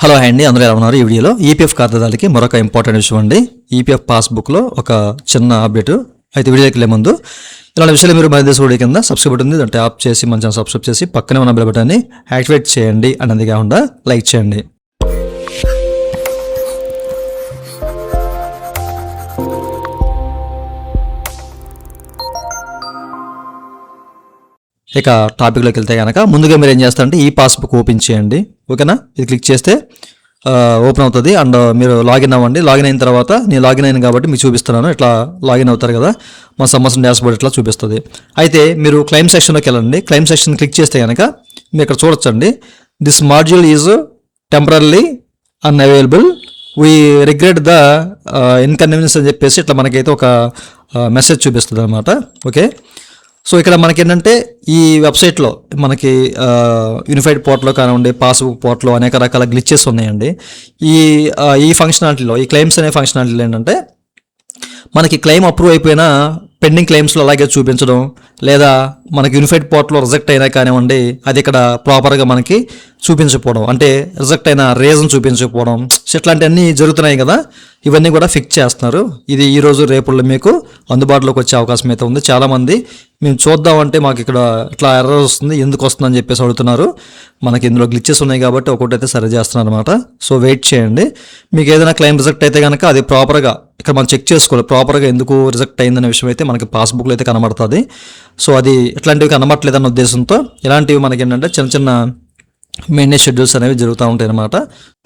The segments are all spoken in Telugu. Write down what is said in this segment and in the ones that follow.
హలో అండి, అందరూ ఎలా ఉన్నారు? ఈ వీడియోలో ఈపీఎఫ్ ఖాతాదారులకి మరొక ఇంపార్టెంట్ విషయం అండి. ఈపీఎఫ్ పాస్బుక్లో ఒక చిన్న అప్డేట్ అయితే వీడియోకి వెళ్ళే ముందు ఇలాంటి విషయాలు మీరు మన దేశ వీడియో కింద సబ్స్క్రైబ్ ఉంది అంటే ట్యాప్ చేసి మన ఛానల్ సబ్స్క్రైబ్ చేసి పక్కనే ఉన్న బెల్ బటన్ని యాక్టివేట్ చేయండి అన్నది కాకుండా లైక్ చేయండి. ఇక టాపిక్లోకి వెళ్తే కనుక ముందుగా మీరు ఏం చేస్తారంటే ఈ పాస్బుక్ ఓపెన్ చేయండి. ఓకేనా, ఇది క్లిక్ చేస్తే ఓపెన్ అవుతుంది. అండ్ మీరు లాగిన్ అవ్వండి. లాగిన్ అయిన తర్వాత నేను లాగిన్ అయిన కాబట్టి మీకు చూపిస్తున్నాను. ఇట్లా లాగిన్ అవుతారు కదా, మన సంవత్సరం డాష్బోర్డ్ ఇట్లా చూపిస్తుంది. అయితే మీరు క్లెయిమ్ సెక్షన్లోకి వెళ్ళండి. క్లెయిమ్ సెక్షన్ క్లిక్ చేస్తే కనుక మీరు ఇక్కడ చూడొచ్చండి, this module is temporary unavailable, we regret the inconvenience అని చెప్పేసి ఇట్లా మనకైతే ఒక మెసేజ్ చూపిస్తుంది అనమాట. ఓకే, సో ఇక్కడ మనకి ఏంటంటే ఈ వెబ్సైట్లో మనకి యూనిఫైడ్ పోర్టల్లో కానివ్వండి, పాస్బుక్ పోర్టల్లో అనేక రకాల గ్లిచెస్ ఉన్నాయండి. ఈ ఫంక్షనాలిటీలో ఈ క్లెయిమ్స్ అనే ఫంక్షనాలిటీలో ఏంటంటే మనకి క్లెయిమ్ అప్రూవ్ అయిపోయినా పెండింగ్ క్లెయిమ్స్లో అలాగే చూపించడం, లేదా మనకి యూనిఫైడ్ పోర్టల్లో రిజెక్ట్ అయినా కానివ్వండి అది ఇక్కడ ప్రాపర్గా మనకి చూపించకపోవడం, అంటే రిజెక్ట్ అయిన రీజన్ చూపించకపోవడం, ఇట్లాంటివన్నీ జరుగుతున్నాయి కదా. ఇవన్నీ కూడా ఫిక్స్ చేస్తున్నారు. ఇది ఈరోజు రేపుల్లో మీకు అందుబాటులోకి వచ్చే అవకాశం అయితే ఉంది. చాలామంది మేము చూద్దామంటే మాకు ఇక్కడ ఇట్లా ఎర్రర్ వస్తుంది, ఎందుకు వస్తుందని చెప్పేసి అడుగుతున్నారు. మనకి ఇందులో గ్లిచెస్ ఉన్నాయి కాబట్టి ఒకటైతే సరి చేస్తున్నారు అనమాట. సో వెయిట్ చేయండి. మీకు ఏదైనా క్లెయిమ్ రిజెక్ట్ అయితే కనుక అది ప్రాపర్గా ఇక్కడ మనం చెక్ చేసుకోవాలి. ప్రాపర్గా ఎందుకు రిజెక్ట్ అయిందనే విషయం అయితే మనకి పాస్బుక్లో అయితే కనబడుతుంది. సో అది ఇట్లాంటివి కనబడట్లేదన్న ఉద్దేశంతో ఇలాంటివి మనకి ఏంటంటే చిన్న చిన్న మెయింటెనెన్స్ షెడ్యూల్స్ అనేవి జరుగుతూ ఉంటాయి అనమాట.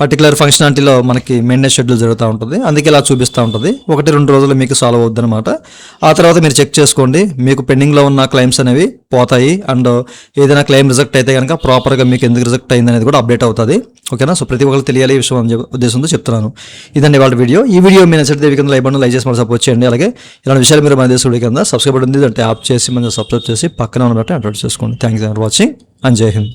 పర్టికులర్ ఫంక్షనాలిటీలో మనకి మెయింటెనెన్స్ షెడ్యూల్ జరుగుతూ ఉంటుంది, అందుకే ఇలా చూపిస్తూ ఉంటుంది. 1-2 రోజులు మీకు సాల్వ్ అవుద్ది అనమాట. ఆ తర్వాత మీరు చెక్ చేసుకోండి, మీకు పెండింగ్లో ఉన్న క్లెయిమ్స్ అనేవి పోతాయి. అండ్ ఏదైనా క్లెయిమ్ రిజెక్ట్ అయితే కనుక ప్రాపర్గా మీకు ఎందుకు రిజెక్ట్ అయింది అనేది కూడా అప్డేట్ అవుతుంది. ఓకేనా, సో ప్రతి ఒక్కరు తెలియాలి ఈ విషయం అని ఉద్దేశంతో చెప్తున్నాను. ఇదండి వాళ్ళ వీడియో. ఈ వీడియో మీ నచ్చితే కింద లైక్ బటన్ లైక్ చేసి మనం సపోర్ట్ చేయండి. అలాగే ఇలాంటి విషయాలు మీరు మన దేశ వీడియో కింద సబ్స్క్రైబ్ ఉంది అంటే యాప్ చేసి మనం సబ్స్క్రైబ్ చేసి పక్కన ఉన్నట్టు అప్డేట్ చేసుకోండి. థ్యాంక్స్ ఫర్ వాచింగ్ అండ్ జై హింద్.